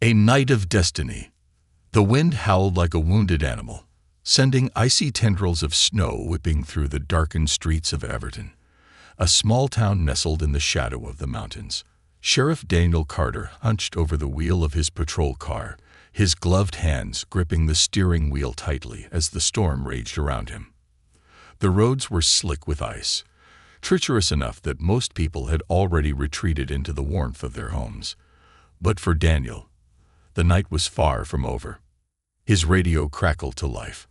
A night of destiny. The wind howled like a wounded animal, sending icy tendrils of snow whipping through the darkened streets of Everton, a small town nestled in the shadow of the mountains. Sheriff Daniel Carter hunched over the wheel of his patrol car, his gloved hands gripping the steering wheel tightly as the storm raged around him. The roads were slick with ice, treacherous enough that most people had already retreated into the warmth of their homes. But for Daniel, the night was far from over. His radio crackled to life.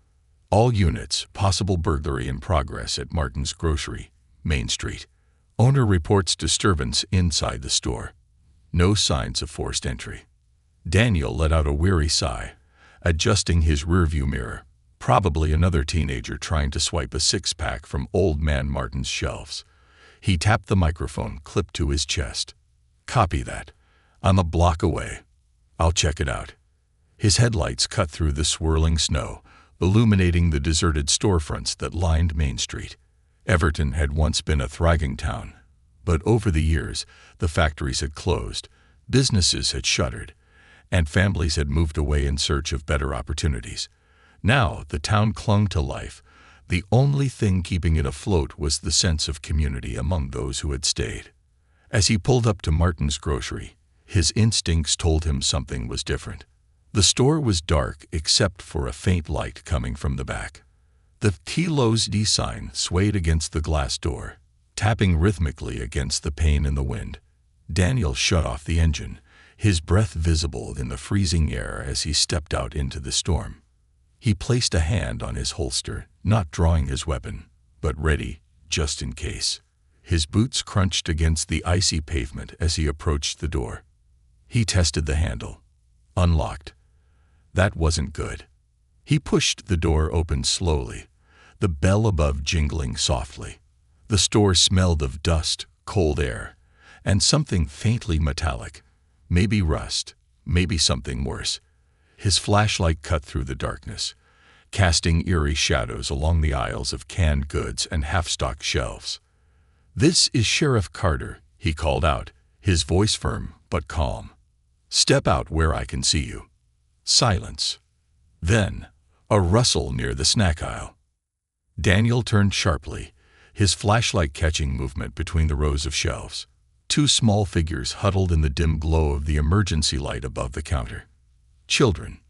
All units, possible burglary in progress at Martin's Grocery, Main Street. Owner reports disturbance inside the store. No signs of forced entry. Daniel let out a weary sigh, adjusting his rearview mirror. Probably another teenager trying to swipe a six-pack from Old Man Martin's shelves. He tapped the microphone clipped to his chest. Copy that. I'm a block away. I'll check it out. His headlights cut through the swirling snow, illuminating the deserted storefronts that lined Main Street. Everton had once been a thriving town, but over the years, the factories had closed, businesses had shuttered, and families had moved away in search of better opportunities. Now, the town clung to life. The only thing keeping it afloat was the sense of community among those who had stayed. As he pulled up to Martin's Grocery, his instincts told him something was different. The store was dark except for a faint light coming from the back. The T-Lowe's D sign swayed against the glass door, tapping rhythmically against the pane in the wind. Daniel shut off the engine, his breath visible in the freezing air as he stepped out into the storm. He placed a hand on his holster, not drawing his weapon, but ready, just in case. His boots crunched against the icy pavement as he approached the door. He tested the handle. Unlocked. That wasn't good. He pushed the door open slowly, the bell above jingling softly. The store smelled of dust, cold air, and something faintly metallic. Maybe rust, maybe something worse. His flashlight cut through the darkness, casting eerie shadows along the aisles of canned goods and half-stocked shelves. "This is Sheriff Carter," he called out, his voice firm but calm. "Step out where I can see you." Silence. Then, a rustle near the snack aisle. Daniel turned sharply, his flashlight catching movement between the rows of shelves. Two small figures huddled in the dim glow of the emergency light above the counter. Children.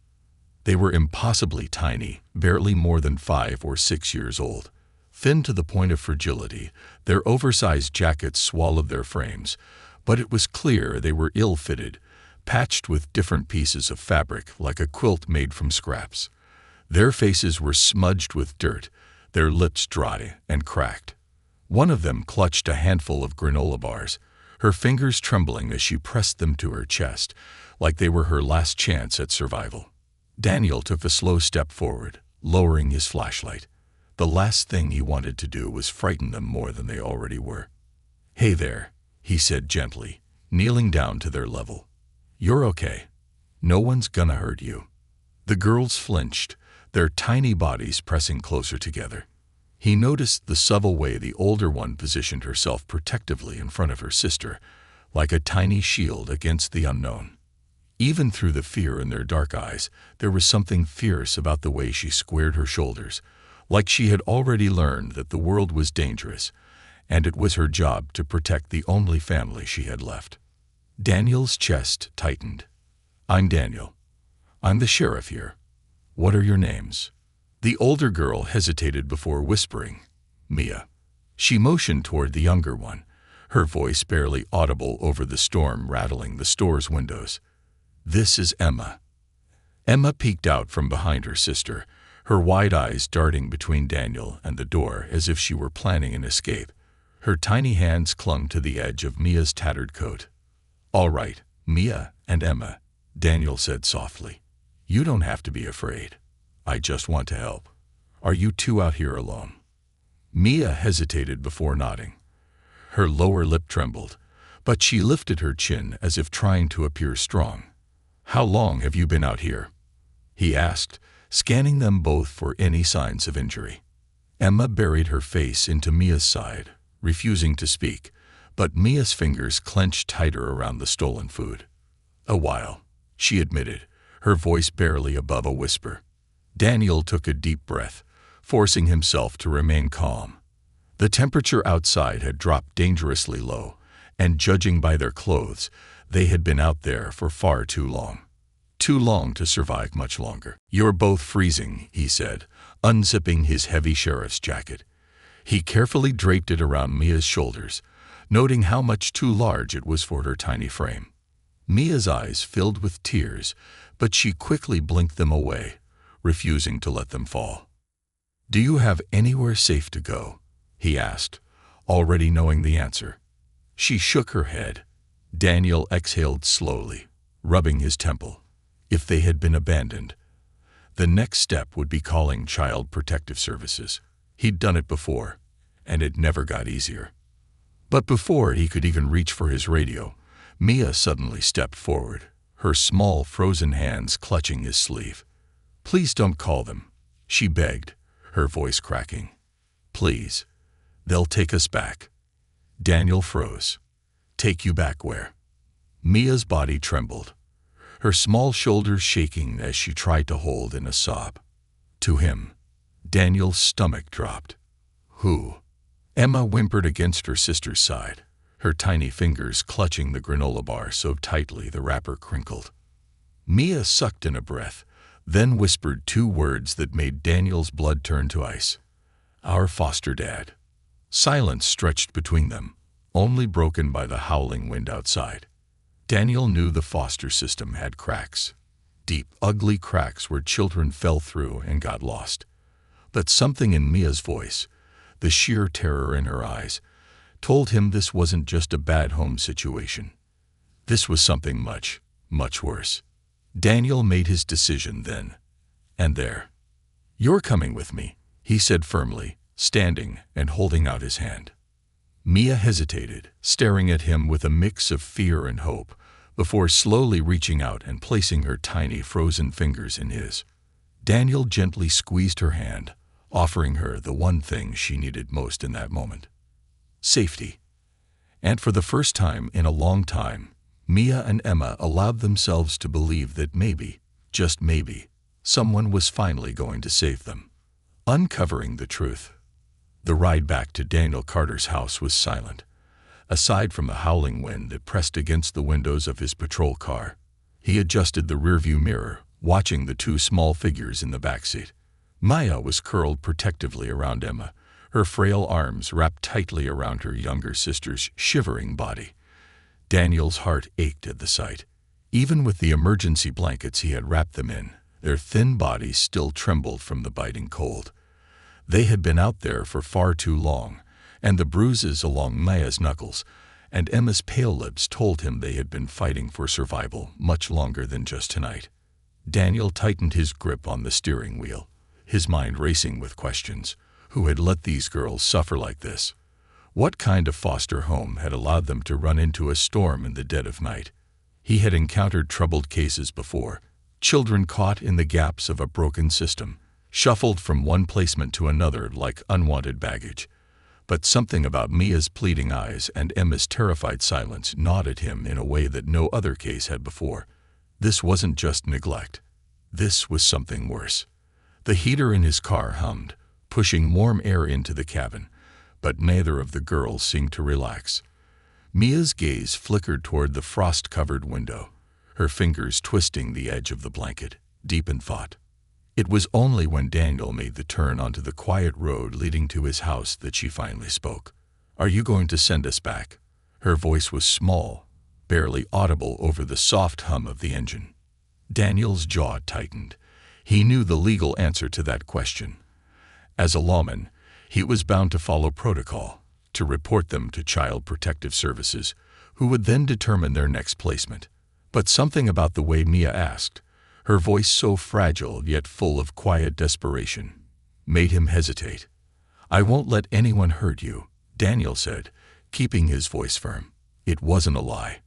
They were impossibly tiny, barely more than 5 or 6 years old. Thin to the point of fragility, their oversized jackets swallowed their frames, but it was clear they were ill-fitted, patched with different pieces of fabric like a quilt made from scraps. Their faces were smudged with dirt, their lips dry and cracked. One of them clutched a handful of granola bars, her fingers trembling as she pressed them to her chest, like they were her last chance at survival. Daniel took a slow step forward, lowering his flashlight. The last thing he wanted to do was frighten them more than they already were. "Hey there," he said gently, kneeling down to their level. "You're okay. No one's gonna hurt you." The girls flinched, their tiny bodies pressing closer together. He noticed the subtle way the older one positioned herself protectively in front of her sister, like a tiny shield against the unknown. Even through the fear in their dark eyes, there was something fierce about the way she squared her shoulders, like she had already learned that the world was dangerous, and it was her job to protect the only family she had left. Daniel's chest tightened. "I'm Daniel. I'm the sheriff here. What are your names?" The older girl hesitated before whispering, "Mia." She motioned toward the younger one, her voice barely audible over the storm rattling the store's windows. "This is Emma." Emma peeked out from behind her sister, her wide eyes darting between Daniel and the door as if she were planning an escape. Her tiny hands clung to the edge of Mia's tattered coat. "All right, Mia and Emma," Daniel said softly. "You don't have to be afraid. I just want to help. Are you two out here alone?" Mia hesitated before nodding. Her lower lip trembled, but she lifted her chin as if trying to appear strong. "How long have you been out here?" he asked, scanning them both for any signs of injury. Emma buried her face into Mia's side, refusing to speak, but Mia's fingers clenched tighter around the stolen food. "A while," she admitted, her voice barely above a whisper. Daniel took a deep breath, forcing himself to remain calm. The temperature outside had dropped dangerously low, and judging by their clothes, they had been out there for far too long. Too long to survive much longer. "You're both freezing," he said, unzipping his heavy sheriff's jacket. He carefully draped it around Mia's shoulders, noting how much too large it was for her tiny frame. Mia's eyes filled with tears, but she quickly blinked them away, refusing to let them fall. "Do you have anywhere safe to go?" he asked, already knowing the answer. She shook her head. Daniel exhaled slowly, rubbing his temple. If they had been abandoned, the next step would be calling Child Protective Services. He'd done it before, and it never got easier. But before he could even reach for his radio, Mia suddenly stepped forward, her small frozen hands clutching his sleeve. "Please don't call them," she begged, her voice cracking. "Please. They'll take us back." Daniel froze. "Take you back where?" Mia's body trembled, her small shoulders shaking as she tried to hold in a sob. "To him." Daniel's stomach dropped. "Who?" Emma whimpered against her sister's side, her tiny fingers clutching the granola bar so tightly the wrapper crinkled. Mia sucked in a breath, then whispered two words that made Daniel's blood turn to ice. "Our foster dad." Silence stretched between them, only broken by the howling wind outside. Daniel knew the foster system had cracks. Deep, ugly cracks where children fell through and got lost. But something in Mia's voice, the sheer terror in her eyes, told him this wasn't just a bad home situation. This was something much, much worse. Daniel made his decision then and there. "You're coming with me," he said firmly, standing and holding out his hand. Mia hesitated, staring at him with a mix of fear and hope, before slowly reaching out and placing her tiny frozen fingers in his. Daniel gently squeezed her hand, offering her the one thing she needed most in that moment: safety. And for the first time in a long time, Mia and Emma allowed themselves to believe that maybe, just maybe, someone was finally going to save them. Uncovering the truth. The ride back to Daniel Carter's house was silent, aside from the howling wind that pressed against the windows of his patrol car. He adjusted the rearview mirror, watching the two small figures in the backseat. Maya was curled protectively around Emma, her frail arms wrapped tightly around her younger sister's shivering body. Daniel's heart ached at the sight. Even with the emergency blankets he had wrapped them in, their thin bodies still trembled from the biting cold. They had been out there for far too long, and the bruises along Maya's knuckles and Emma's pale lips told him they had been fighting for survival much longer than just tonight. Daniel tightened his grip on the steering wheel, his mind racing with questions. Who had let these girls suffer like this? What kind of foster home had allowed them to run into a storm in the dead of night? He had encountered troubled cases before, children caught in the gaps of a broken system, shuffled from one placement to another like unwanted baggage. But something about Mia's pleading eyes and Emma's terrified silence gnawed at him in a way that no other case had before. This wasn't just neglect. This was something worse. The heater in his car hummed, pushing warm air into the cabin, but neither of the girls seemed to relax. Mia's gaze flickered toward the frost-covered window, her fingers twisting the edge of the blanket, deep in thought. It was only when Daniel made the turn onto the quiet road leading to his house that she finally spoke. "Are you going to send us back?" Her voice was small, barely audible over the soft hum of the engine. Daniel's jaw tightened. He knew the legal answer to that question. As a lawman, he was bound to follow protocol, to report them to Child Protective Services, who would then determine their next placement. But something about the way Mia asked, her voice so fragile yet full of quiet desperation, made him hesitate. "I won't let anyone hurt you," Daniel said, keeping his voice firm. It wasn't a lie.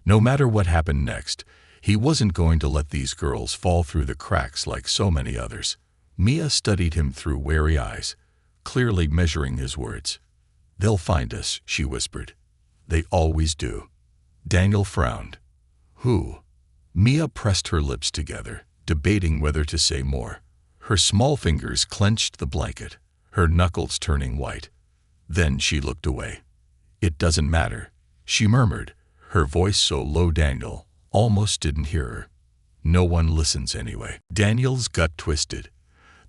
No matter what happened next, he wasn't going to let these girls fall through the cracks like so many others. Mia studied him through wary eyes, clearly measuring his words. "They'll find us," she whispered. "They always do." Daniel frowned. "Who?" Mia pressed her lips together, debating whether to say more. Her small fingers clenched the blanket, her knuckles turning white. Then she looked away. "It doesn't matter," she murmured, her voice so low Daniel almost didn't hear her. "No one listens anyway." Daniel's gut twisted.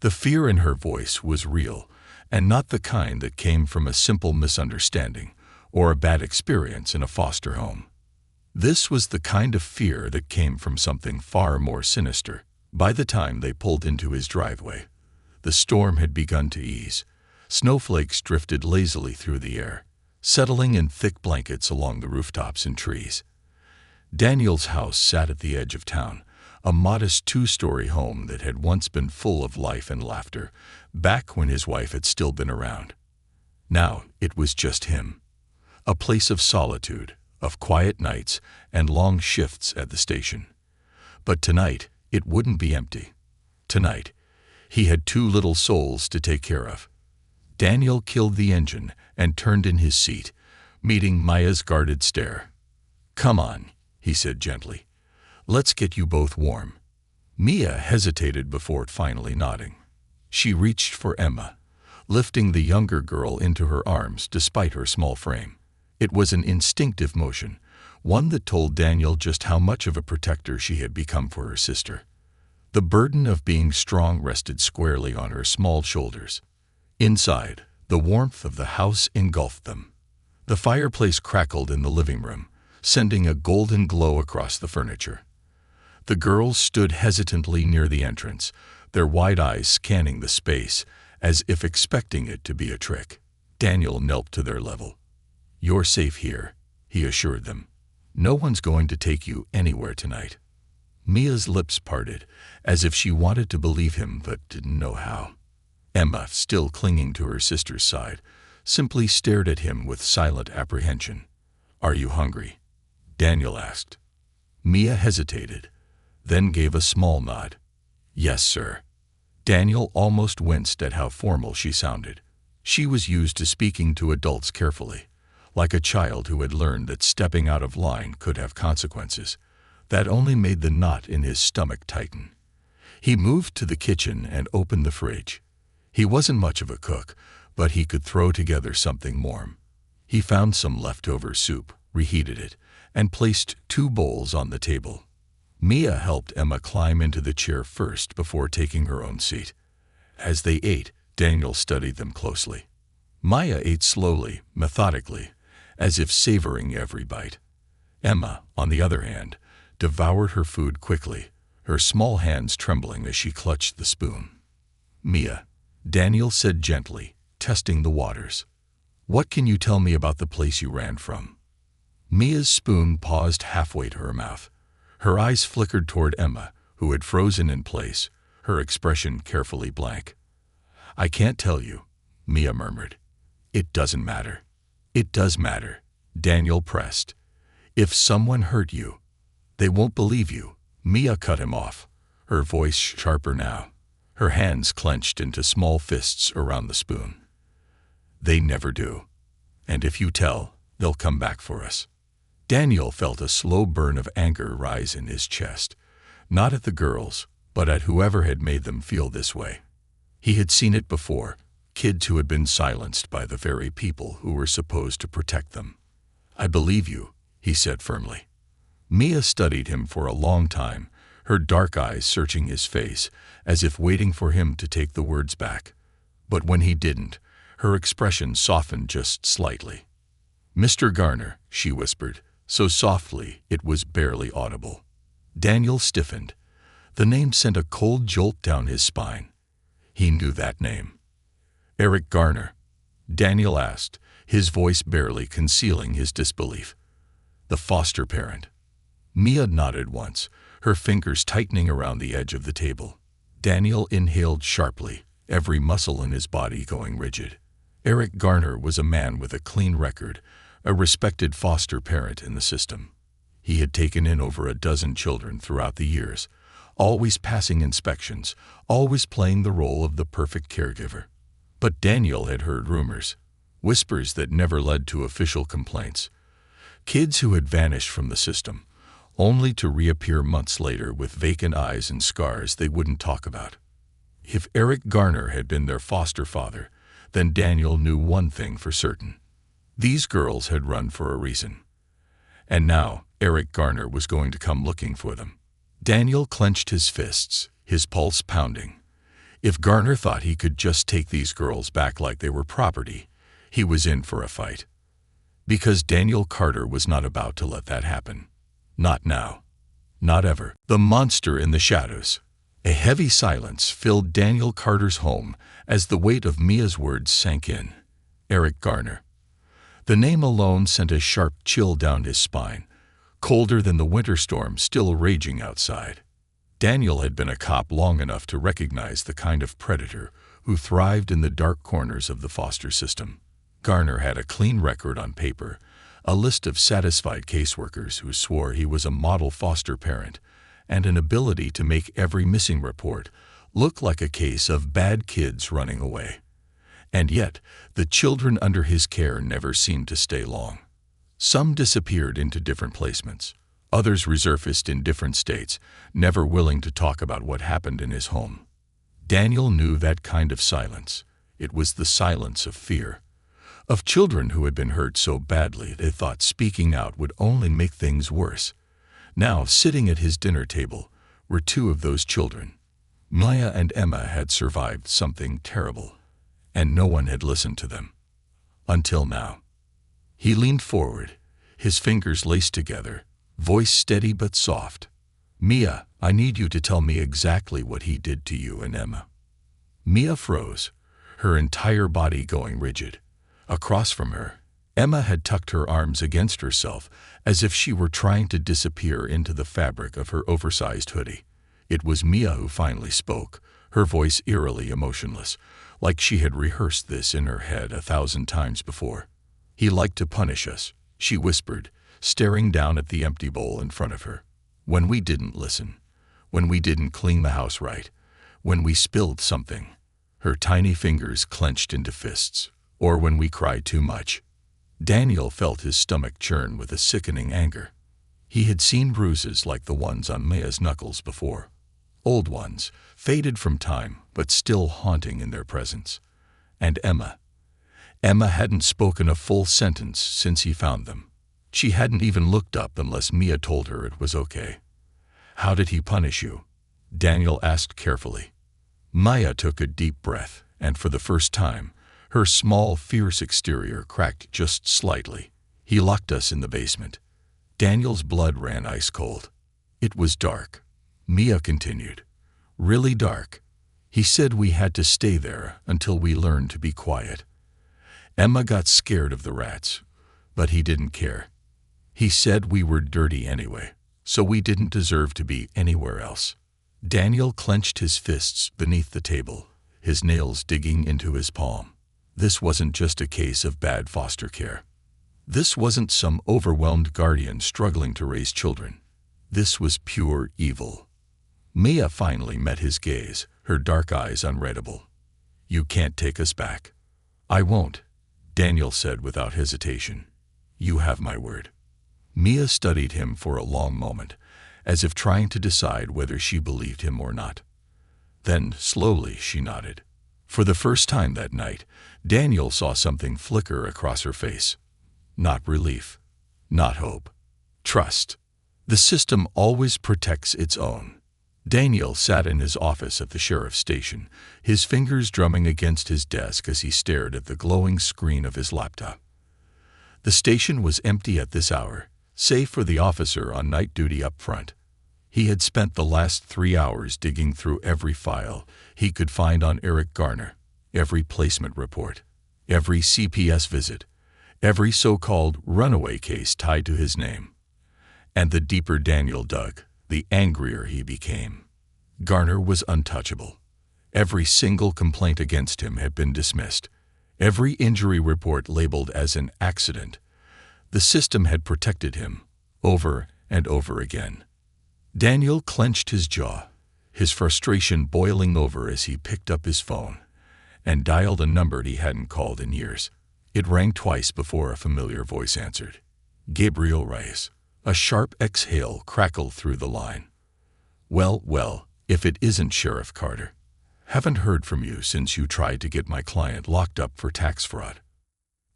The fear in her voice was real, and not the kind that came from a simple misunderstanding or a bad experience in a foster home. This was the kind of fear that came from something far more sinister. By the time they pulled into his driveway, the storm had begun to ease. Snowflakes drifted lazily through the air, settling in thick blankets along the rooftops and trees. Daniel's house sat at the edge of town, a modest two-story home that had once been full of life and laughter, back when his wife had still been around. Now it was just him. A place of solitude, of quiet nights and long shifts at the station. But tonight, it wouldn't be empty. Tonight, he had two little souls to take care of. Daniel killed the engine and turned in his seat, meeting Maya's guarded stare. "Come on," he said gently. "Let's get you both warm." Mia hesitated before finally nodding. She reached for Emma, lifting the younger girl into her arms despite her small frame. It was an instinctive motion, one that told Daniel just how much of a protector she had become for her sister. The burden of being strong rested squarely on her small shoulders. Inside, the warmth of the house engulfed them. The fireplace crackled in the living room, sending a golden glow across the furniture. The girls stood hesitantly near the entrance, their wide eyes scanning the space, as if expecting it to be a trick. Daniel knelt to their level. "You're safe here," he assured them. "No one's going to take you anywhere tonight." Mia's lips parted, as if she wanted to believe him but didn't know how. Emma, still clinging to her sister's side, simply stared at him with silent apprehension. "Are you hungry?" Daniel asked. Mia hesitated, then gave a small nod. "Yes, sir." Daniel almost winced at how formal she sounded. She was used to speaking to adults carefully, like a child who had learned that stepping out of line could have consequences. That only made the knot in his stomach tighten. He moved to the kitchen and opened the fridge. He wasn't much of a cook, but he could throw together something warm. He found some leftover soup, reheated it, and placed 2 bowls on the table. Mia helped Emma climb into the chair first before taking her own seat. As they ate, Daniel studied them closely. Maya ate slowly, methodically, as if savoring every bite. Emma, on the other hand, devoured her food quickly, her small hands trembling as she clutched the spoon. "Mia," Daniel said gently, testing the waters, "what can you tell me about the place you ran from?" Mia's spoon paused halfway to her mouth. Her eyes flickered toward Emma, who had frozen in place, her expression carefully blank. "I can't tell you," Mia murmured. "It doesn't matter." "It does matter," Daniel pressed. "If someone hurt you, they won't believe you." Mia cut him off, her voice sharper now, her hands clenched into small fists around the spoon. "They never do. And if you tell, they'll come back for us." Daniel felt a slow burn of anger rise in his chest, not at the girls, but at whoever had made them feel this way. He had seen it before, kids who had been silenced by the very people who were supposed to protect them. "I believe you," he said firmly. Mia studied him for a long time, her dark eyes searching his face, as if waiting for him to take the words back. But when he didn't, her expression softened just slightly. "Mr. Garner," she whispered, so softly it was barely audible. Daniel stiffened. The name sent a cold jolt down his spine. He knew that name. "Eric Garner?" Daniel asked, his voice barely concealing his disbelief. "The foster parent." Mia nodded once, her fingers tightening around the edge of the table. Daniel inhaled sharply, every muscle in his body going rigid. Eric Garner was a man with a clean record, a respected foster parent in the system. He had taken in over a dozen children throughout the years, always passing inspections, always playing the role of the perfect caregiver. But Daniel had heard rumors, whispers that never led to official complaints. Kids who had vanished from the system, only to reappear months later with vacant eyes and scars they wouldn't talk about. If Eric Garner had been their foster father, then Daniel knew one thing for certain. These girls had run for a reason. And now Eric Garner was going to come looking for them. Daniel clenched his fists, his pulse pounding. If Garner thought he could just take these girls back like they were property, he was in for a fight. Because Daniel Carter was not about to let that happen. Not now. Not ever. The monster in the shadows. A heavy silence filled Daniel Carter's home as the weight of Mia's words sank in. Eric Garner. The name alone sent a sharp chill down his spine, colder than the winter storm still raging outside. Daniel had been a cop long enough to recognize the kind of predator who thrived in the dark corners of the foster system. Garner had a clean record on paper, a list of satisfied caseworkers who swore he was a model foster parent, and an ability to make every missing report look like a case of bad kids running away. And yet, the children under his care never seemed to stay long. Some disappeared into different placements. Others resurfaced in different states, never willing to talk about what happened in his home. Daniel knew that kind of silence. It was the silence of fear. Of children who had been hurt so badly they thought speaking out would only make things worse. Now, sitting at his dinner table, were two of those children. Maya and Emma had survived something terrible, and no one had listened to them. Until now. He leaned forward, his fingers laced together, voice steady but soft. "Mia, I need you to tell me exactly what he did to you and Emma." Mia froze, her entire body going rigid. Across from her, Emma had tucked her arms against herself as if she were trying to disappear into the fabric of her oversized hoodie. It was Mia who finally spoke, her voice eerily emotionless, like she had rehearsed this in her head 1,000 times before. "He liked to punish us," she whispered, staring down at the empty bowl in front of her. "When we didn't listen, when we didn't clean the house right, when we spilled something," her tiny fingers clenched into fists, "or when we cried too much." Daniel felt his stomach churn with a sickening anger. He had seen bruises like the ones on Maya's knuckles before. Old ones, faded from time, but still haunting in their presence. And Emma. Emma hadn't spoken a full sentence since he found them. She hadn't even looked up unless Mia told her it was okay. "How did he punish you?" Daniel asked carefully. Maya took a deep breath, and for the first time, her small, fierce exterior cracked just slightly. "He locked us in the basement." Daniel's blood ran ice cold. "It was dark," Mia continued. "Really dark. He said we had to stay there until we learned to be quiet." Emma got scared of the rats, but he didn't care. He said we were dirty anyway, so we didn't deserve to be anywhere else. Daniel clenched his fists beneath the table, his nails digging into his palm. This wasn't just a case of bad foster care. This wasn't some overwhelmed guardian struggling to raise children. This was pure evil. Mia finally met his gaze, her dark eyes unreadable. "You can't take us back." "I won't," Daniel said without hesitation. "You have my word." Mia studied him for a long moment, as if trying to decide whether she believed him or not. Then, slowly, she nodded. For the first time that night, Daniel saw something flicker across her face. Not relief. Not hope. Trust. The system always protects its own. Daniel sat in his office at the sheriff's station, his fingers drumming against his desk as he stared at the glowing screen of his laptop. The station was empty at this hour, save for the officer on night duty up front. He had spent the last 3 hours digging through every file he could find on Eric Garner, every placement report, every CPS visit, every so-called runaway case tied to his name. And the deeper Daniel dug, the angrier he became. Garner was untouchable. Every single complaint against him had been dismissed. Every injury report labeled as an accident. The system had protected him, over and over again. Daniel clenched his jaw, his frustration boiling over as he picked up his phone and dialed a number he hadn't called in years. It rang twice before a familiar voice answered. "Gabriel Reyes. A sharp exhale crackled through the line. Well, if it isn't Sheriff Carter. Haven't heard from you since you tried to get my client locked up for tax fraud.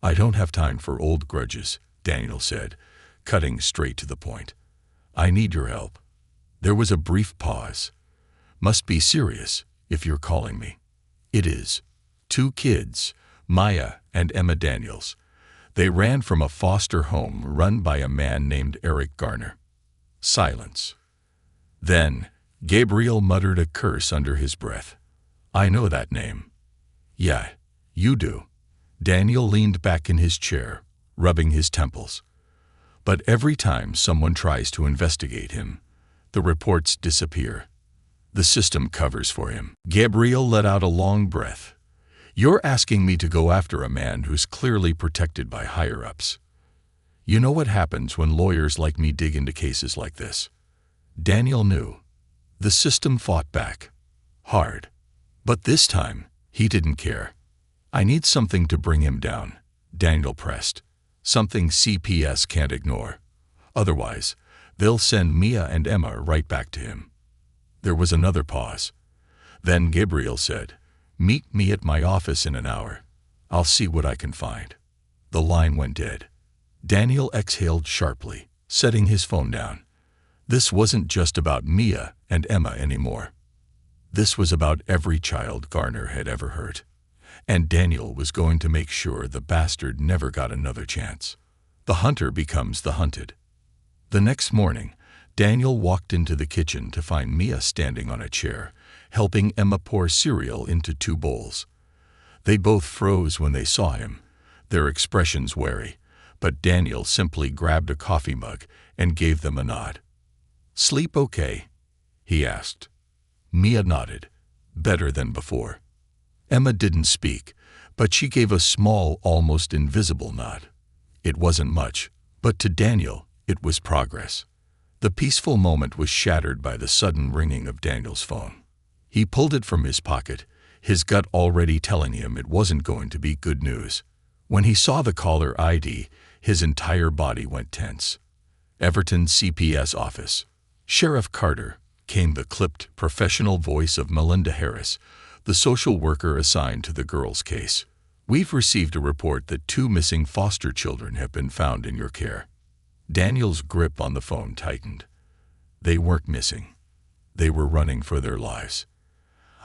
I don't have time for old grudges, Daniel said, cutting straight to the point. I need your help. There was a brief pause. Must be serious, if you're calling me. It is. 2 kids, Maya and Emma Daniels. They ran from a foster home run by a man named Eric Garner. Silence. Then, Gabriel muttered a curse under his breath. I know that name. Yeah, you do. Daniel leaned back in his chair, rubbing his temples. But every time someone tries to investigate him, the reports disappear. The system covers for him. Gabriel let out a long breath. You're asking me to go after a man who's clearly protected by higher-ups. You know what happens when lawyers like me dig into cases like this? Daniel knew. The system fought back. Hard. But this time, he didn't care. I need something to bring him down, Daniel pressed. Something CPS can't ignore. Otherwise, they'll send Mia and Emma right back to him. There was another pause. Then Gabriel said, Meet me at my office in an hour. I'll see what I can find. The line went dead. Daniel exhaled sharply, setting his phone down. This wasn't just about Mia and Emma anymore. This was about every child Garner had ever hurt. And Daniel was going to make sure the bastard never got another chance. The hunter becomes the hunted. The next morning, Daniel walked into the kitchen to find Mia standing on a chair, helping Emma pour cereal into 2 bowls. They both froze when they saw him, their expressions wary, but Daniel simply grabbed a coffee mug and gave them a nod. Sleep okay? He asked. Mia nodded. Better than before. Emma didn't speak, but she gave a small, almost invisible nod. It wasn't much, but to Daniel, it was progress. The peaceful moment was shattered by the sudden ringing of Daniel's phone. He pulled it from his pocket, his gut already telling him it wasn't going to be good news. When he saw the caller ID, his entire body went tense. Everton CPS office. Sheriff Carter, came the clipped, professional voice of Melinda Harris, the social worker assigned to the girl's case. We've received a report that 2 missing foster children have been found in your care. Daniel's grip on the phone tightened. They weren't missing. They were running for their lives.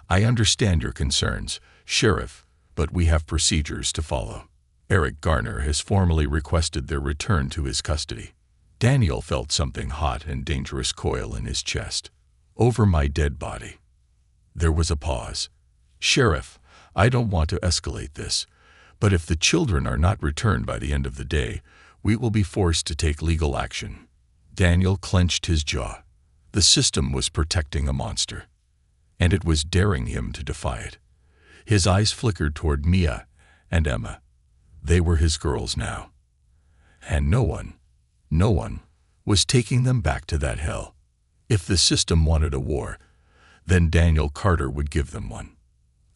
I understand your concerns, Sheriff, but we have procedures to follow. Eric Garner has formally requested their return to his custody. Daniel felt something hot and dangerous coil in his chest. Over my dead body. There was a pause. Sheriff, I don't want to escalate this, but if the children are not returned by the end of the day, we will be forced to take legal action. Daniel clenched his jaw. The system was protecting a monster, and it was daring him to defy it. His eyes flickered toward Mia and Emma. They were his girls now. And no one was taking them back to that hell. If the system wanted a war, then Daniel Carter would give them one.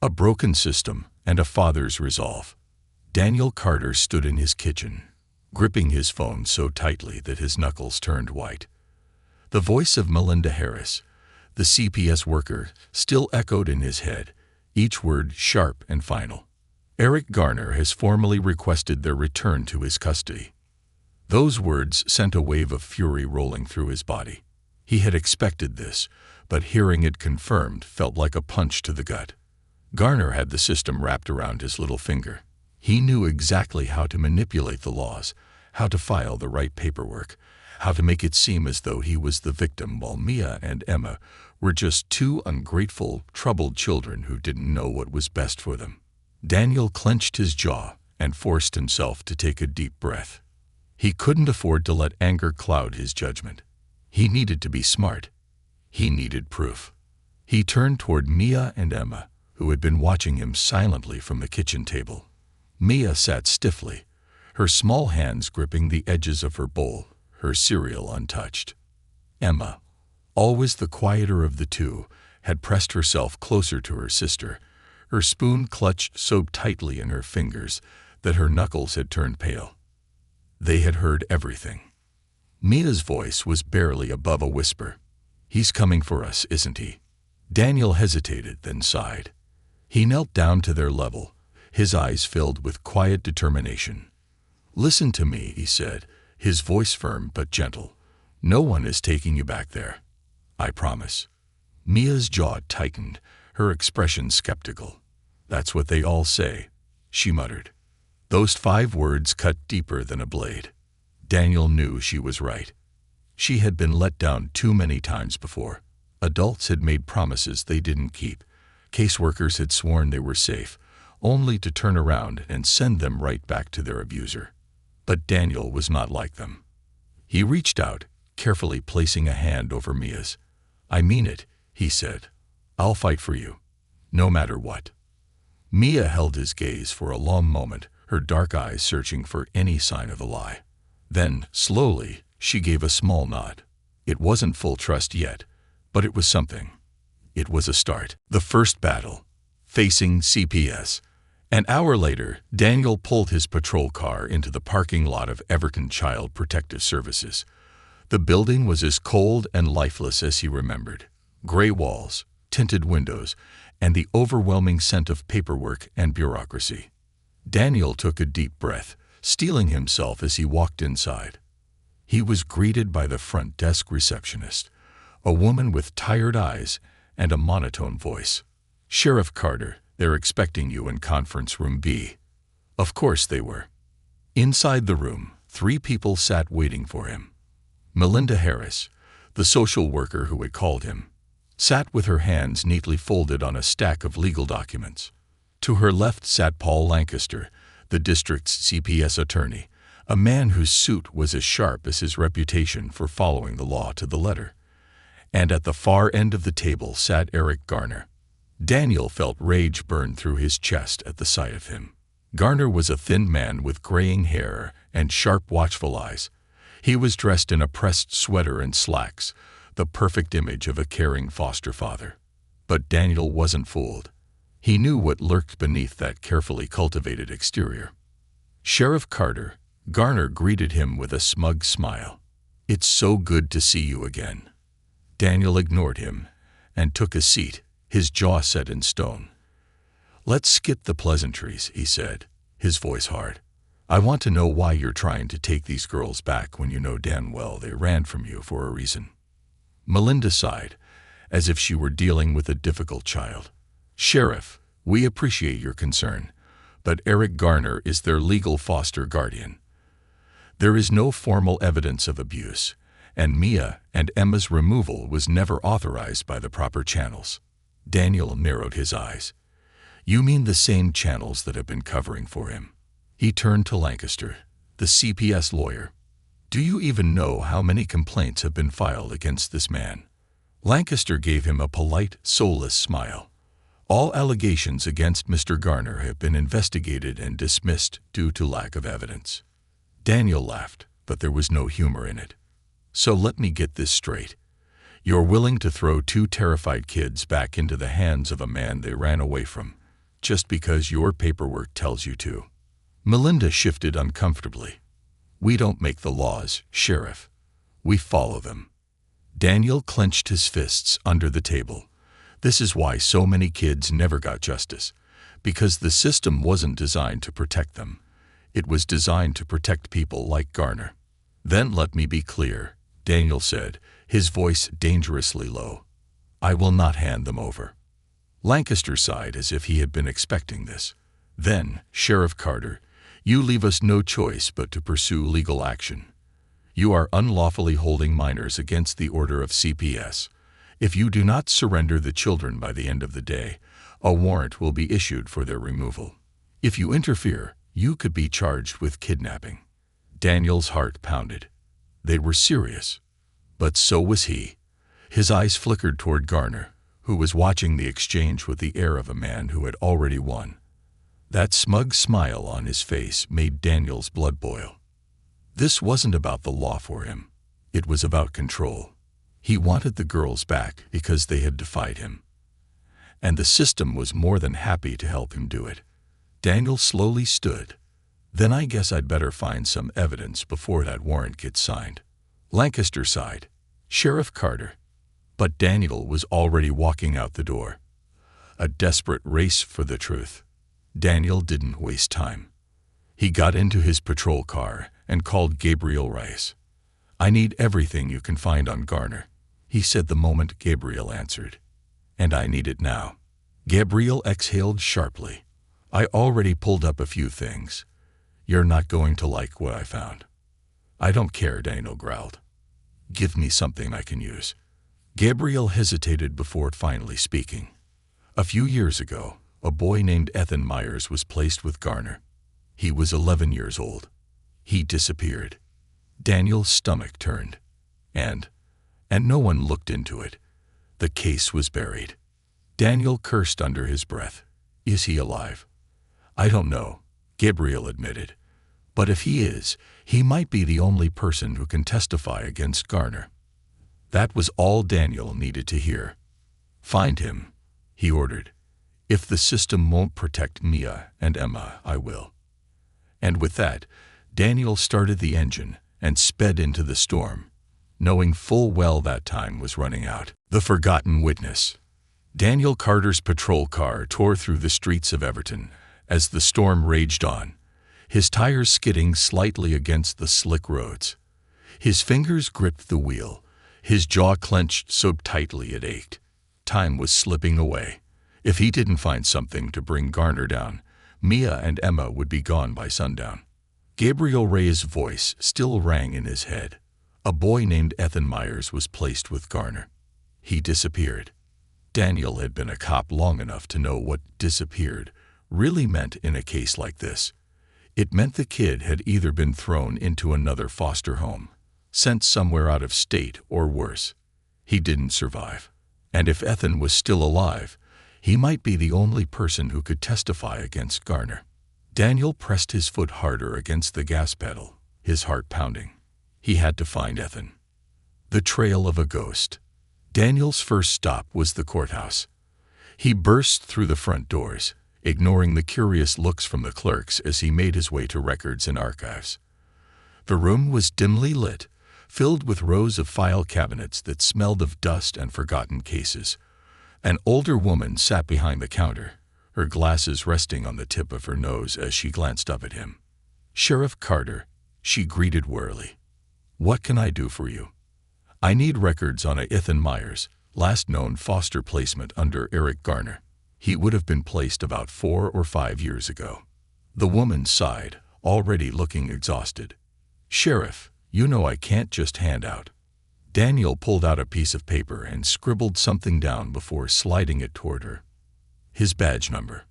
A broken system and a father's resolve. Daniel Carter stood in his kitchen, gripping his phone so tightly that his knuckles turned white. The voice of Melinda Harris, the CPS worker, still echoed in his head, each word sharp and final. Eric Garner has formally requested their return to his custody. Those words sent a wave of fury rolling through his body. He had expected this, but hearing it confirmed felt like a punch to the gut. Garner had the system wrapped around his little finger. He knew exactly how to manipulate the laws, how to file the right paperwork, how to make it seem as though he was the victim while Mia and Emma were just 2 ungrateful, troubled children who didn't know what was best for them. Daniel clenched his jaw and forced himself to take a deep breath. He couldn't afford to let anger cloud his judgment. He needed to be smart. He needed proof. He turned toward Mia and Emma, who had been watching him silently from the kitchen table. Mia sat stiffly, her small hands gripping the edges of her bowl, her cereal untouched. Emma, always the quieter of the 2, had pressed herself closer to her sister, her spoon clutched so tightly in her fingers that her knuckles had turned pale. They had heard everything. Mia's voice was barely above a whisper. "He's coming for us, isn't he?" Daniel hesitated, then sighed. He knelt down to their level, his eyes filled with quiet determination. "Listen to me," he said, his voice firm but gentle. "No one is taking you back there. I promise." Mia's jaw tightened, her expression skeptical. "That's what they all say," she muttered. Those 5 words cut deeper than a blade. Daniel knew she was right. She had been let down too many times before. Adults had made promises they didn't keep. Caseworkers had sworn they were safe, only to turn around and send them right back to their abuser. But Daniel was not like them. He reached out, carefully placing a hand over Mia's. "I mean it," he said. "I'll fight for you, no matter what." Mia held his gaze for a long moment, her dark eyes searching for any sign of a lie. Then, slowly, she gave a small nod. It wasn't full trust yet, but it was something. It was a start. The first battle, facing CPS. An hour later, Daniel pulled his patrol car into the parking lot of Everton Child Protective Services. The building was as cold and lifeless as he remembered. Gray walls, tinted windows, and the overwhelming scent of paperwork and bureaucracy. Daniel took a deep breath, steeling himself as he walked inside. He was greeted by the front desk receptionist, a woman with tired eyes and a monotone voice. "Sheriff Carter, they're expecting you in conference room B." Of course they were. Inside the room, 3 people sat waiting for him. Melinda Harris, the social worker who had called him, sat with her hands neatly folded on a stack of legal documents. To her left sat Paul Lancaster, the district's CPS attorney, a man whose suit was as sharp as his reputation for following the law to the letter. And at the far end of the table sat Eric Garner. Daniel felt rage burn through his chest at the sight of him. Garner was a thin man with graying hair and sharp, watchful eyes. He was dressed in a pressed sweater and slacks, the perfect image of a caring foster father. But Daniel wasn't fooled. He knew what lurked beneath that carefully cultivated exterior. "Sheriff Carter," Garner greeted him with a smug smile. "It's so good to see you again." Daniel ignored him and took a seat, his jaw set in stone. "Let's skip the pleasantries," he said, his voice hard. "I want to know why you're trying to take these girls back when you know damn well they ran from you for a reason." Melinda sighed, as if she were dealing with a difficult child. "Sheriff, we appreciate your concern, but Eric Garner is their legal foster guardian. There is no formal evidence of abuse, and Mia and Emma's removal was never authorized by the proper channels." Daniel narrowed his eyes. "You mean the same channels that have been covering for him?" He turned to Lancaster, the CPS lawyer. "Do you even know how many complaints have been filed against this man?" Lancaster gave him a polite, soulless smile. "All allegations against Mr. Garner have been investigated and dismissed due to lack of evidence." Daniel laughed, but there was no humor in it. "So let me get this straight. You're willing to throw 2 terrified kids back into the hands of a man they ran away from, just because your paperwork tells you to?" Melinda shifted uncomfortably. "We don't make the laws, Sheriff. We follow them." Daniel clenched his fists under the table. This is why so many kids never got justice, because the system wasn't designed to protect them. It was designed to protect people like Garner. "Then let me be clear," Daniel said, his voice dangerously low. "I will not hand them over." Lancaster sighed as if he had been expecting this. "Then, Sheriff Carter, you leave us no choice but to pursue legal action. You are unlawfully holding minors against the order of CPS. If you do not surrender the children by the end of the day, a warrant will be issued for their removal. If you interfere, you could be charged with kidnapping." Daniel's heart pounded. They were serious. But so was he. His eyes flickered toward Garner, who was watching the exchange with the air of a man who had already won. That smug smile on his face made Daniel's blood boil. This wasn't about the law for him. It was about control. He wanted the girls back because they had defied him. And the system was more than happy to help him do it. Daniel slowly stood. "Then I guess I'd better find some evidence before that warrant gets signed." Lancaster sighed. Sheriff Carter. But Daniel was already walking out the door. A desperate race for the truth. Daniel didn't waste time. He got into his patrol car and called Gabriel Rice. "I need everything you can find on Garner," he said the moment Gabriel answered. "And I need it now." Gabriel exhaled sharply. "I already pulled up a few things. You're not going to like what I found." "I don't care," Daniel growled. "Give me something I can use." Gabriel hesitated before finally speaking. A few years ago, a boy named Ethan Myers was placed with Garner. He was 11 years old. He disappeared. Daniel's stomach turned. And no one looked into it. The case was buried. Daniel cursed under his breath. "Is he alive?" "I don't know," Gabriel admitted. "But if he is, he might be the only person who can testify against Garner." That was all Daniel needed to hear. "Find him," he ordered. "If the system won't protect Mia and Emma, I will." And with that, Daniel started the engine and sped into the storm, knowing full well that time was running out. The forgotten witness. Daniel Carter's patrol car tore through the streets of Everton as the storm raged on, his tires skidding slightly against the slick roads. His fingers gripped the wheel, his jaw clenched so tightly it ached. Time was slipping away. If he didn't find something to bring Garner down, Mia and Emma would be gone by sundown. Gabriel Ray's voice still rang in his head. A boy named Ethan Myers was placed with Garner. He disappeared. Daniel had been a cop long enough to know what disappeared really meant in a case like this. It meant the kid had either been thrown into another foster home, sent somewhere out of state, or worse, he didn't survive. And if Ethan was still alive, he might be the only person who could testify against Garner. Daniel pressed his foot harder against the gas pedal, his heart pounding. He had to find Ethan. The trail of a ghost. Daniel's first stop was the courthouse. He burst through the front doors, ignoring the curious looks from the clerks as he made his way to records and archives. The room was dimly lit, filled with rows of file cabinets that smelled of dust and forgotten cases. An older woman sat behind the counter, her glasses resting on the tip of her nose as she glanced up at him. "Sheriff Carter," she greeted wearily. "What can I do for you?" "I need records on a Ethan Myers, last known foster placement under Eric Garner. He would have been placed about 4 or 5 years ago." The woman sighed, already looking exhausted. "Sheriff, you know I can't just hand out." Daniel pulled out a piece of paper and scribbled something down before sliding it toward her. His badge number.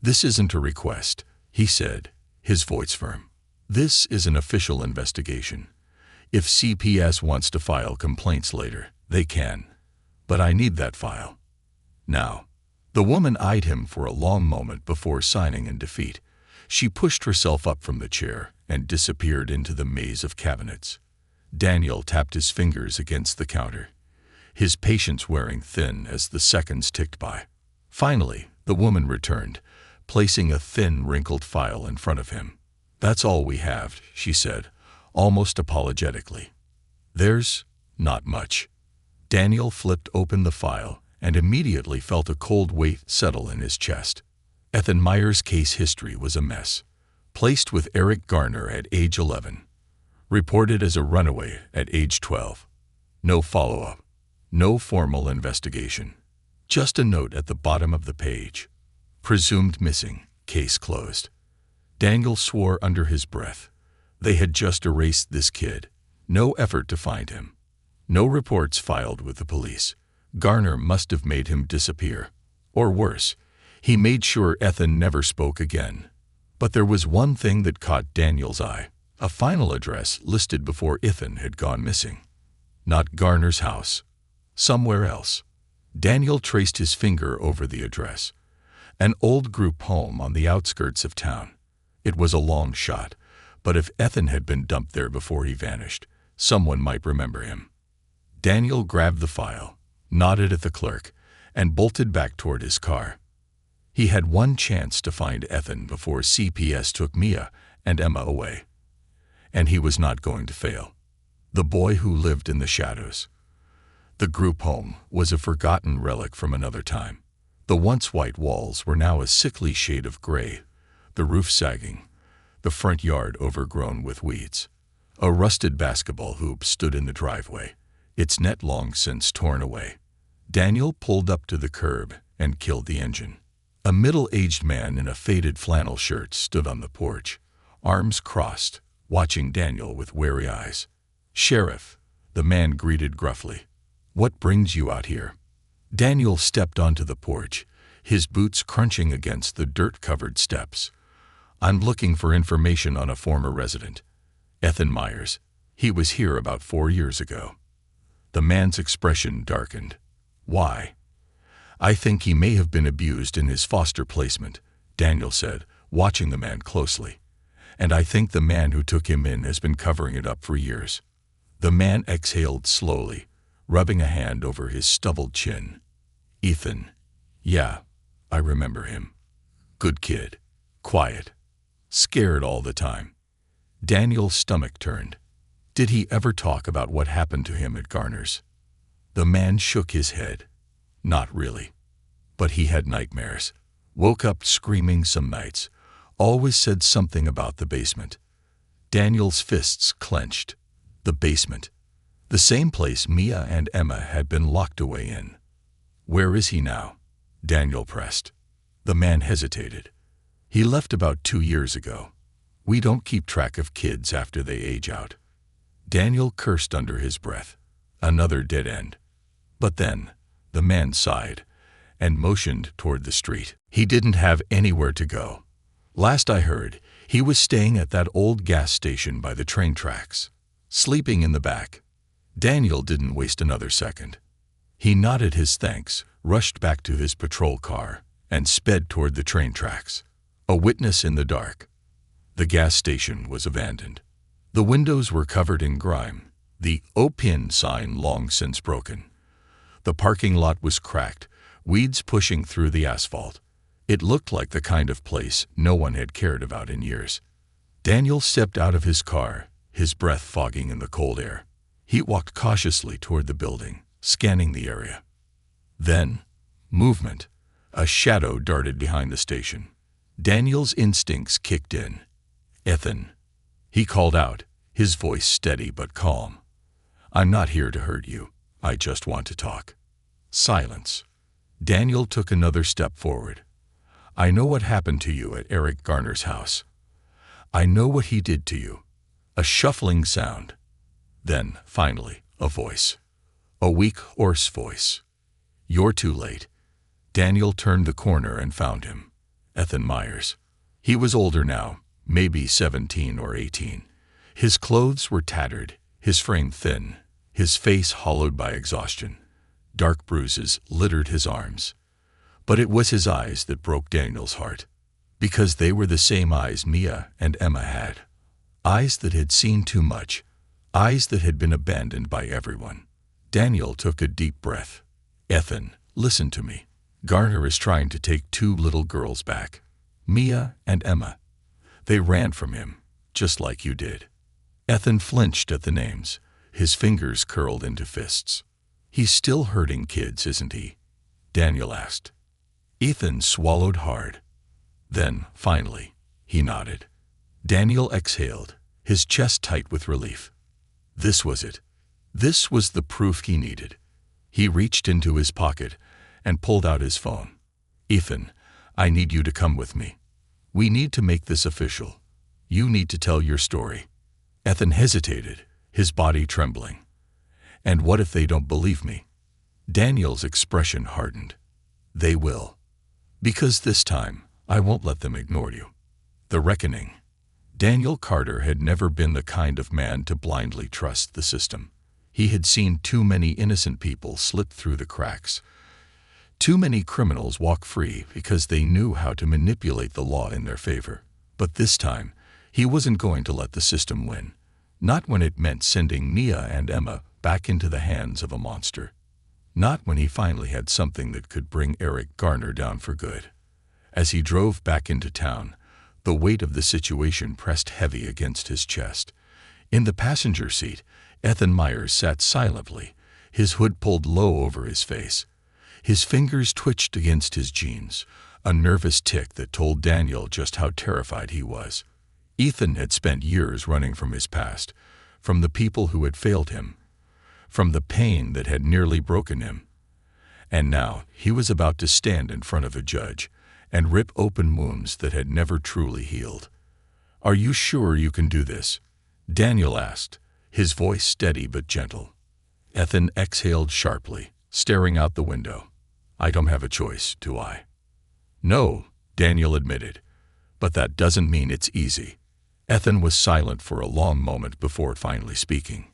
"This isn't a request," he said, his voice firm. "This is an official investigation. If CPS wants to file complaints later, they can. But I need that file. Now." The woman eyed him for a long moment before signing in defeat. She pushed herself up from the chair and disappeared into the maze of cabinets. Daniel tapped his fingers against the counter, his patience wearing thin as the seconds ticked by. Finally, the woman returned, placing a thin, wrinkled file in front of him. "That's all we have," she said, almost apologetically. "There's not much." Daniel flipped open the file and immediately felt a cold weight settle in his chest. Ethan Myers' case history was a mess. Placed with Eric Garner at age 11. Reported as a runaway at age 12. No follow-up. No formal investigation. Just a note at the bottom of the page. "Presumed missing. Case closed." Daniel swore under his breath. They had just erased this kid. No effort to find him. No reports filed with the police. Garner must have made him disappear. Or worse, he made sure Ethan never spoke again. But there was one thing that caught Daniel's eye. A final address listed before Ethan had gone missing. Not Garner's house. Somewhere else. Daniel traced his finger over the address. An old group home on the outskirts of town. It was a long shot, but if Ethan had been dumped there before he vanished, someone might remember him. Daniel grabbed the file, nodded at the clerk, and bolted back toward his car. He had one chance to find Ethan before CPS took Mia and Emma away. And he was not going to fail. The boy who lived in the shadows. The group home was a forgotten relic from another time. The once white walls were now a sickly shade of gray, the roof sagging, the front yard overgrown with weeds. A rusted basketball hoop stood in the driveway, its net long since torn away. Daniel pulled up to the curb and killed the engine. A middle-aged man in a faded flannel shirt stood on the porch, arms crossed, watching Daniel with wary eyes. "Sheriff," the man greeted gruffly. "What brings you out here?" Daniel stepped onto the porch, his boots crunching against the dirt-covered steps. "I'm looking for information on a former resident, Ethan Myers. He was here about 4 years ago." The man's expression darkened. "Why?" "I think he may have been abused in his foster placement," Daniel said, watching the man closely. "And I think the man who took him in has been covering it up for years." The man exhaled slowly, rubbing a hand over his stubbled chin. "Ethan. Yeah, I remember him. Good kid. Quiet. Scared all the time." Daniel's stomach turned. Did he ever talk about what happened to him at Garner's? The man shook his head. Not really. But he had nightmares. Woke up screaming some nights. Always said something about the basement. Daniel's fists clenched. The basement. The same place Mia and Emma had been locked away in. "Where is he now?" Daniel pressed. The man hesitated. "He left about 2 years ago. We don't keep track of kids after they age out." Daniel cursed under his breath. Another dead end. But then, the man sighed and motioned toward the street. "He didn't have anywhere to go. Last I heard, he was staying at that old gas station by the train tracks, sleeping in the back." Daniel didn't waste another second. He nodded his thanks, rushed back to his patrol car, and sped toward the train tracks. A witness in the dark. The gas station was abandoned. The windows were covered in grime, the Orphan sign long since broken. The parking lot was cracked, weeds pushing through the asphalt. It looked like the kind of place no one had cared about in years. Daniel stepped out of his car, his breath fogging in the cold air. He walked cautiously toward the building, scanning the area. Then, movement. A shadow darted behind the station. Daniel's instincts kicked in. "Ethan," he called out, his voice steady but calm. "I'm not here to hurt you. I just want to talk." Silence. Daniel took another step forward. "I know what happened to you at Eric Garner's house. I know what he did to you." A shuffling sound. Then, finally, a voice. A weak, hoarse voice. "You're too late." Daniel turned the corner and found him. Ethan Myers. He was older now, maybe 17 or 18. His clothes were tattered, his frame thin, his face hollowed by exhaustion. Dark bruises littered his arms. But it was his eyes that broke Daniel's heart. Because they were the same eyes Mia and Emma had. Eyes that had seen too much. Eyes that had been abandoned by everyone. Daniel took a deep breath. "Ethan, listen to me. Garner is trying to take 2 little girls back. Mia and Emma. They ran from him, just like you did." Ethan flinched at the names, his fingers curled into fists. "He's still hurting kids, isn't he?" Daniel asked. Ethan swallowed hard. Then, finally, he nodded. Daniel exhaled, his chest tight with relief. This was it. This was the proof he needed. He reached into his pocket and pulled out his phone. "Ethan, I need you to come with me. We need to make this official. You need to tell your story." Ethan hesitated, his body trembling. "And what if they don't believe me?" Daniel's expression hardened. "They will. Because this time, I won't let them ignore you." The reckoning. Daniel Carter had never been the kind of man to blindly trust the system. He had seen too many innocent people slip through the cracks. Too many criminals walk free because they knew how to manipulate the law in their favor. But this time, he wasn't going to let the system win. Not when it meant sending Nia and Emma back into the hands of a monster. Not when he finally had something that could bring Eric Garner down for good. As he drove back into town, the weight of the situation pressed heavy against his chest. In the passenger seat, Ethan Myers sat silently, his hood pulled low over his face. His fingers twitched against his jeans, a nervous tick that told Daniel just how terrified he was. Ethan had spent years running from his past, from the people who had failed him, from the pain that had nearly broken him. And now he was about to stand in front of a judge and rip open wounds that had never truly healed. "Are you sure you can do this?" Daniel asked, his voice steady but gentle. Ethan exhaled sharply, staring out the window. "I don't have a choice, do I?" "No," Daniel admitted, "but that doesn't mean it's easy." Ethan was silent for a long moment before finally speaking.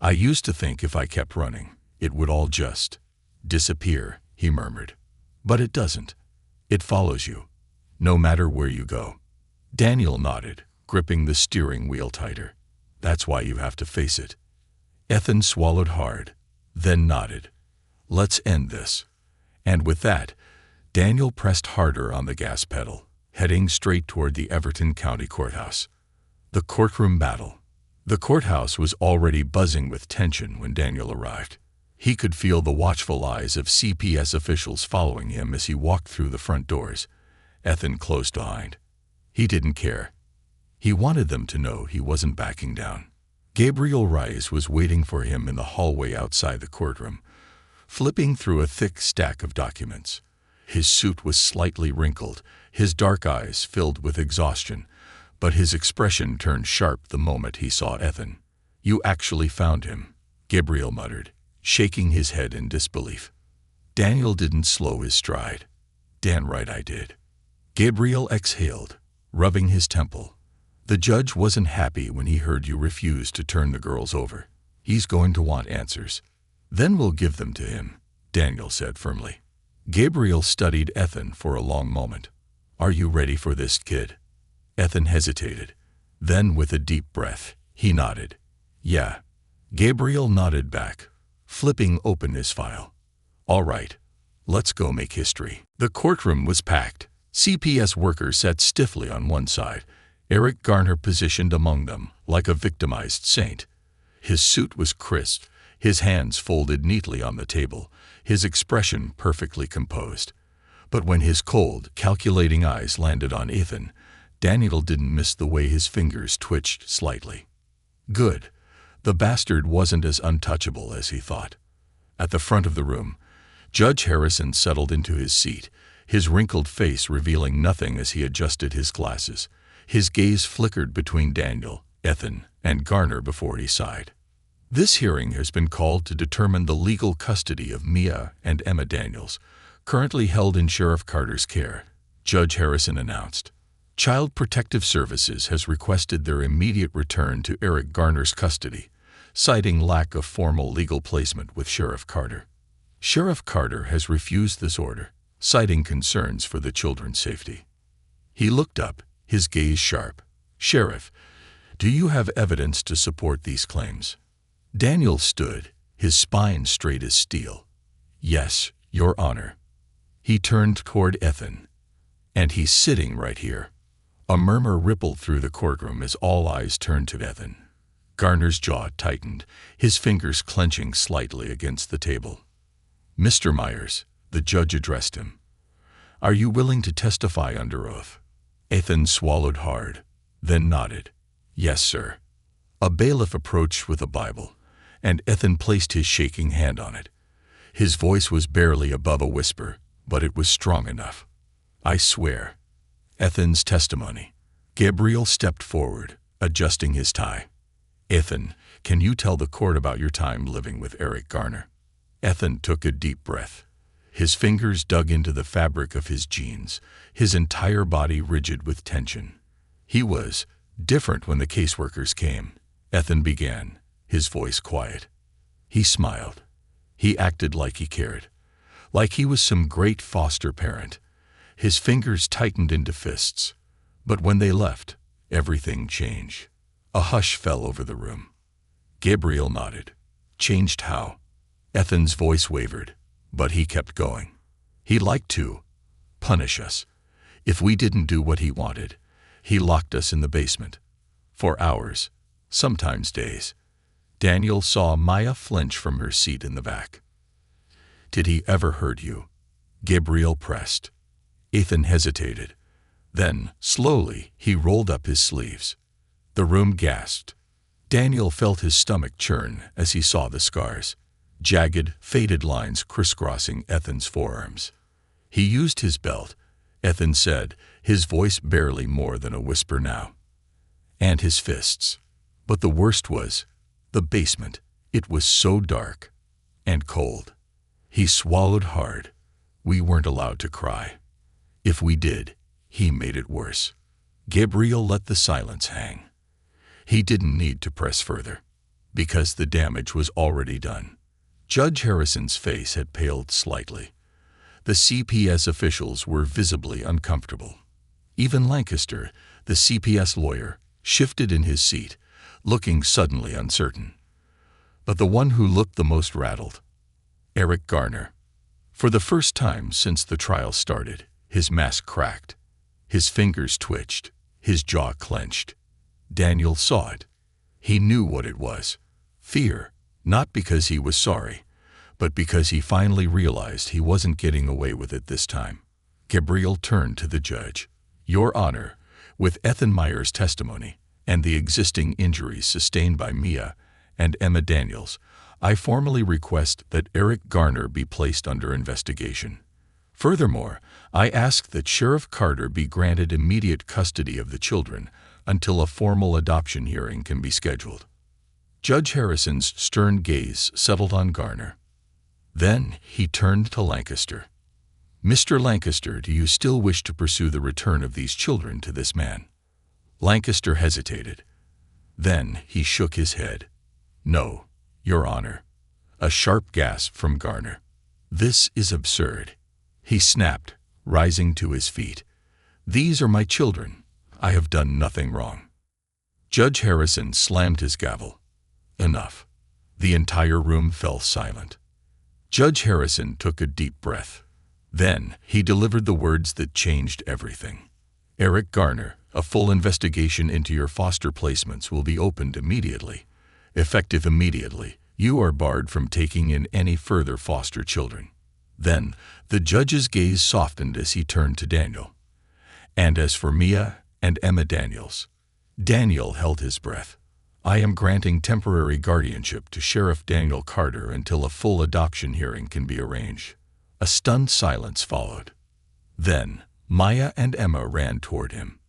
"I used to think if I kept running, it would all just disappear," he murmured. "But it doesn't. It follows you, no matter where you go." Daniel nodded, gripping the steering wheel tighter. "That's why you have to face it." Ethan swallowed hard, then nodded. "Let's end this." And with that, Daniel pressed harder on the gas pedal, heading straight toward the Everton County Courthouse. The courtroom battle. The courthouse was already buzzing with tension when Daniel arrived. He could feel the watchful eyes of CPS officials following him as he walked through the front doors, Ethan close behind. He didn't care. He wanted them to know he wasn't backing down. Gabriel Rice was waiting for him in the hallway outside the courtroom, flipping through a thick stack of documents. His suit was slightly wrinkled, his dark eyes filled with exhaustion, but his expression turned sharp the moment he saw Ethan. "You actually found him," Gabriel muttered, shaking his head in disbelief. Daniel didn't slow his stride. "Damn right I did." Gabriel exhaled, rubbing his temple. "The judge wasn't happy when he heard you refused to turn the girls over. He's going to want answers. Then we'll give them to him," Daniel said firmly. Gabriel studied Ethan for a long moment. "Are you ready for this, kid?" Ethan hesitated. Then, with a deep breath, he nodded. "Yeah." Gabriel nodded back, flipping open his file. "All right, let's go make history." The courtroom was packed. CPS workers sat stiffly on one side, Eric Garner positioned among them like a victimized saint. His suit was crisp, his hands folded neatly on the table, his expression perfectly composed. But when his cold, calculating eyes landed on Ethan, Daniel didn't miss the way his fingers twitched slightly. Good. The bastard wasn't as untouchable as he thought. At the front of the room, Judge Harrison settled into his seat, his wrinkled face revealing nothing as he adjusted his glasses. His gaze flickered between Daniel, Ethan, and Garner before he sighed. "This hearing has been called to determine the legal custody of Mia and Emma Daniels, currently held in Sheriff Carter's care," Judge Harrison announced. "Child Protective Services has requested their immediate return to Eric Garner's custody, citing lack of formal legal placement with Sheriff Carter. Sheriff Carter has refused this order, citing concerns for the children's safety." He looked up, his gaze sharp. "Sheriff, do you have evidence to support these claims?" Daniel stood, his spine straight as steel. "Yes, Your Honor." He turned toward Ethan. "And he's sitting right here." A murmur rippled through the courtroom as all eyes turned to Ethan. Garner's jaw tightened, his fingers clenching slightly against the table. "Mr. Myers," the judge addressed him, "are you willing to testify under oath?" Ethan swallowed hard, then nodded. "Yes, sir." A bailiff approached with a Bible, and Ethan placed his shaking hand on it. His voice was barely above a whisper, but it was strong enough. "I swear." Ethan's testimony. Gabriel stepped forward, adjusting his tie. "Ethan, can you tell the court about your time living with Eric Garner?" Ethan took a deep breath. His fingers dug into the fabric of his jeans, his entire body rigid with tension. He was different when the caseworkers came, Ethan began, his voice quiet. He smiled. He acted like he cared, like he was some great foster parent. His fingers tightened into fists. But when they left, everything changed. A hush fell over the room. Gabriel nodded. "Changed how?" Ethan's voice wavered, but he kept going. "He liked to punish us. If we didn't do what he wanted, he locked us in the basement. For hours, sometimes days." Daniel saw Maya flinch from her seat in the back. "Did he ever hurt you?" Gabriel pressed. Ethan hesitated. Then, slowly, he rolled up his sleeves. The room gasped. Daniel felt his stomach churn as he saw the scars. Jagged, faded lines crisscrossing Ethan's forearms. "He used his belt," Ethan said, his voice barely more than a whisper now. "And his fists. But the worst was the basement. It was so dark and cold. He swallowed hard. We weren't allowed to cry. If we did, he made it worse." Gabriel let the silence hang. He didn't need to press further, because the damage was already done. Judge Harrison's face had paled slightly. The CPS officials were visibly uncomfortable. Even Lancaster, the CPS lawyer, shifted in his seat, looking suddenly uncertain. But the one who looked the most rattled, Eric Garner. For the first time since the trial started, his mask cracked. His fingers twitched, his jaw clenched. Daniel saw it. He knew what it was. Fear, not because he was sorry, but because he finally realized he wasn't getting away with it this time. Gabriel turned to the judge. "Your Honor, with Ethan Meyer's testimony and the existing injuries sustained by Mia and Emma Daniels, I formally request that Eric Garner be placed under investigation. Furthermore, I ask that Sheriff Carter be granted immediate custody of the children until a formal adoption hearing can be scheduled." Judge Harrison's stern gaze settled on Garner. Then he turned to Lancaster. "Mr. Lancaster, do you still wish to pursue the return of these children to this man?" Lancaster hesitated. Then he shook his head. "No, Your Honor." A sharp gasp from Garner. "This is absurd," he snapped, rising to his feet. "These are my children. I have done nothing wrong." Judge Harrison slammed his gavel. "Enough." The entire room fell silent. Judge Harrison took a deep breath. Then he delivered the words that changed everything. "Eric Garner, a full investigation into your foster placements will be opened immediately. Effective immediately, you are barred from taking in any further foster children." Then the judge's gaze softened as he turned to Daniel. "And as for Mia and Emma Daniels," Daniel held his breath, "I am granting temporary guardianship to Sheriff Daniel Carter until a full adoption hearing can be arranged." A stunned silence followed. Then Maya and Emma ran toward him.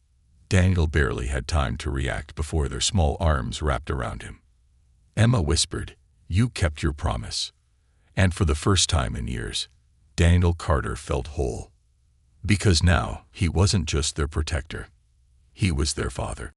Daniel barely had time to react before their small arms wrapped around him. Emma whispered, "You kept your promise." And for the first time in years, Daniel Carter felt whole. Because now he wasn't just their protector. He was their father.